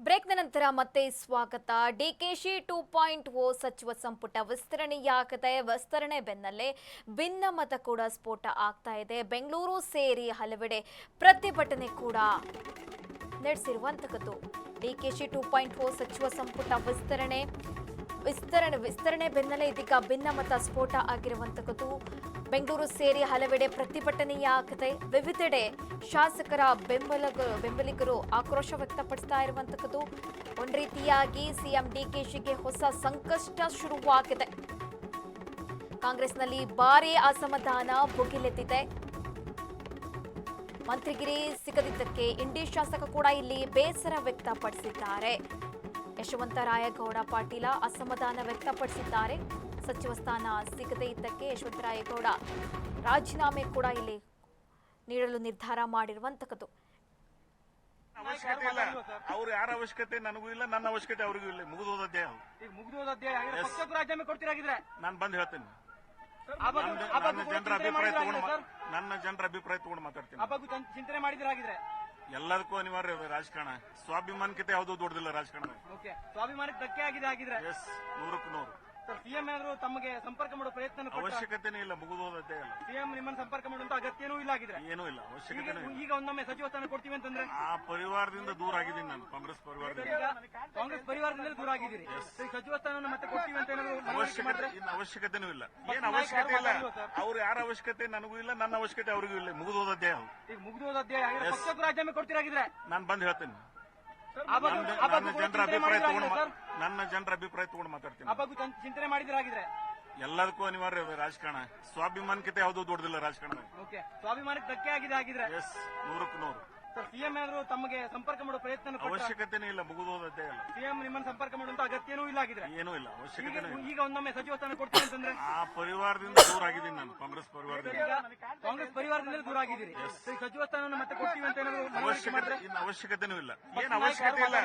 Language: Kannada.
ಬ್ರೇಕ್ನ ನಂತರ ಮತ್ತೆ ಸ್ವಾಗತ. ಡಿಕೆಶಿ 2.0 ಸಚಿವ ಸಂಪುಟ ವಿಸ್ತರಣೆ ಬೆನ್ನಲ್ಲೇ ಭಿನ್ನಮತ ಕೂಡ ಸ್ಫೋಟ ಆಗ್ತಾ ಇದೆ. ಬೆಂಗಳೂರು ಸೇರಿ ಹಲವೆಡೆ ಪ್ರತಿಭಟನೆ ಕೂಡ ನಡೆಸಿರುವಂತಹದ್ದು. ಡಿಕೆಶಿ 2.0 ಸಚಿವ ಸಂಪುಟ ವಿಸ್ತರಣೆ ಬೆನ್ನಲ್ಲೇ ಇದೀಗ ಭಿನ್ನಮತ ಸ್ಫೋಟ ಆಗಿರುವಂತಹದ್ದು. ಬೆಂಗಳೂರು ಸೇರಿ ಹಲವೆಡೆ ಪ್ರತಿಭಟನೆಯಾಗಿದೆ. ವಿವಿಧೆಡೆ ಶಾಸಕರ ಬೆಂಬಲಿಗರು ಆಕ್ರೋಶ ವ್ಯಕ್ತಪಡಿಸ್ತಾ ಇರುವಂತಹದ್ದು. ಒಂದು ರೀತಿಯಾಗಿ ಸಿಎಂ ಡಿಕೆಶಿಗೆ ಹೊಸ ಸಂಕಷ್ಟ ಶುರುವಾಗಿದೆ. ಕಾಂಗ್ರೆಸ್ನಲ್ಲಿ ಭಾರೀ ಅಸಮಾಧಾನ ಭುಗಿಲೆದ್ದಿದೆ. ಮಂತ್ರಿಗಿರಿ ಸಿಗದಿದ್ದಕ್ಕೆ ಇಂಡಿ ಶಾಸಕ ಕೂಡ ಇಲ್ಲಿ ಬೇಸರ ವ್ಯಕ್ತಪಡಿಸಿದ್ದಾರೆ. ಯಶವಂತರಾಯಗೌಡ ಪಾಟೀಲ ಅಸಮಾಧಾನ ವ್ಯಕ್ತಪಡಿಸಿದ್ದಾರೆ. ಸಚಿವ ಸ್ಥಾನ ಸಿಗದೇ ಇದ್ದಕ್ಕೆ ಯಶವಂತರಾಯಗೌಡ ರಾಜೀನಾಮೆ ಕೂಡ ಇಲ್ಲಿ ನೀಡಲು ನಿರ್ಧಾರ ಮಾಡಿರುವಂತಹದ್ದು. ಅವಶ್ಯಕತೆ ಇಲ್ಲ. ಅವ್ರು ಯಾರ ಅವಶ್ಯಕತೆ ನನಗೂ ಇಲ್ಲ, ನನ್ನ ಅವಶ್ಯಕತೆ ಅವ್ರಿಗೂ ಇಲ್ಲ. ಮುಗಿದೋದ ಅಧ್ಯಾಯ. ರಾಜೀನಾಮೆ ಕೊಡ್ತೀರಾಗಿದ್ರೆ ನಾನು ಬಂದು ಹೇಳ್ತೇನೆ. ನನ್ನ ಜನರ ಅಭಿಪ್ರಾಯ ತಗೊಂಡು ಮಾತಾಡ್ತೀನಿ. ಚಿಂತನೆ ಮಾಡಿದ್ರಾಗಿದ್ರೆ ಎಲ್ಲದಕ್ಕೂ ಅನಿವಾರ್ಯ ರಾಜಕಾರಣ. ಸ್ವಾಭಿಮಾನಕ್ಕಿಂತ ಯಾವುದೂ ದೊಡ್ಡದಿಲ್ಲ ರಾಜಕಾರಣ. ಸ್ವಾಭಿಮಾನಕ್ಕೆ ಧಕ್ಕೆ ಆಗಿದೆ ಆಗಿದ್ರೆ ಎಸ್, 100ಕ್ಕೆ 100. ಸಿಎಂ ಏನಾದ್ರು ತಮಗೆ ಸಂಪರ್ಕ ಮಾಡೋ ಪ್ರಯತ್ನ ಅವಶ್ಯಕತೆನೇ ಇಲ್ಲ. ಮುಗಿದೋದ ಅಧ್ಯಾಯ ಅಲ್ಲ. ಸಿಎಂ ನಿಮ್ಮನ್ನು ಸಂಪರ್ಕ ಮಾಡುವಂತ ಅಗತ್ಯನೂ ಇಲ್ಲ ಆಗಿದ್ರೆ ಏನೂ ಇಲ್ಲ, ಅವಶ್ಯಕತೆ ಈಗ ಒಂದೊಮ್ಮೆ ಸಚಿವ ಸ್ಥಾನ ಕೊಡ್ತೀವಿ ಅಂತಂದ್ರೆ ಆ ಪರಿವಾರದಿಂದ ದೂರ ಆಗಿದ್ದೀನಿ ನಾನು. ಕಾಂಗ್ರೆಸ್ ಪರಿವಾರದಿಂದ ದೂರ ಆಗಿದ್ದೀರಿ. ಸಚಿವ ಸ್ಥಾನ ಮತ್ತೆ ಕೊಡ್ತೀವಿ ಅಂತ ಅವಶ್ಯಕತೆನೂ ಇಲ್ಲ. ಏನ್ ಅವಶ್ಯಕತೆ ಇಲ್ಲ. ಅವ್ರು ಯಾರ ಅವಶ್ಯಕತೆ ನನಗೂ ಇಲ್ಲ, ನನ್ನ ಅವಶ್ಯಕತೆ ಅವ್ರಿಗೂ ಇಲ್ಲ. ಮುಗಿದೋದ ಅಧ್ಯಾಯ. ಮುಗಿದೋದ ಅಧ್ಯಾಯ. ರಾಜೀನಾಮೆ ಕೊಡ್ತೀರಾಗಿದ್ರೆ ನಾನು ಬಂದು ಹೇಳ್ತೇನೆ. ನನ್ನ ಜನರ ಅಭಿಪ್ರಾಯ ತಗೊಂಡು ಮಾತಾಡ್ತೀನಿ. ಚಿಂತನೆ ಮಾಡಿದ್ರಾಗಿದ್ರೆ ಎಲ್ಲದಕ್ಕೂ ಅನಿವಾರ್ಯ ರಾಜಕಾರಣ. ಸ್ವಾಭಿಮಾನಕ್ಕಿಂತ ಯಾವುದೂ ದೊಡ್ಡದಿಲ್ಲ ರಾಜಕಾರಣ. ಸ್ವಾಭಿಮಾನಕ್ಕೆ ಧಕ್ಕೆ ಆಗಿದೆ ಆಗಿದ್ರೆ ಎಸ್, 100ಕ್ಕೆ 100. ಸಿಎಂ ಏನಾದ್ರು ತಮಗೆ ಸಂಪರ್ಕ ಮಾಡೋ ಪ್ರಯತ್ನ ಅವಶ್ಯಕತೆನೇ ಇಲ್ಲ. ಮುಗಿದೋದ ಅಧ್ಯಾಯ ಅಲ್ಲ. ಸಿಎಂ ನಿಮ್ಮನ್ನು ಸಂಪರ್ಕ ಮಾಡುವಂತ ಅಗತ್ಯನೂ ಇಲ್ಲ ಆಗಿದ್ರೆ ಏನೂ ಇಲ್ಲ, ಅವಶ್ಯಕತೆ ಈಗ ಒಂದೊಮ್ಮೆ ಸಚಿವ ಸ್ಥಾನ ಕೊಡ್ತೀವಿ ಅಂತಂದ್ರೆ ಆ ಪರಿವಾರದಿಂದ ದೂರ ಆಗಿದ್ದೀನಿ ನಾನು. ಕಾಂಗ್ರೆಸ್ ಪರಿವಾರದಿಂದ ದೂರ ಆಗಿದ್ದೀರಿ. ಸಚಿವ ಸ್ಥಾನ ಮತ್ತೆ ಕೊಡ್ತೀವಿ ಅಂತ ಅವಶ್ಯಕತೆನೂ ಇಲ್ಲ. ಏನ್ ಅವಶ್ಯಕತೆ ಇಲ್ಲ.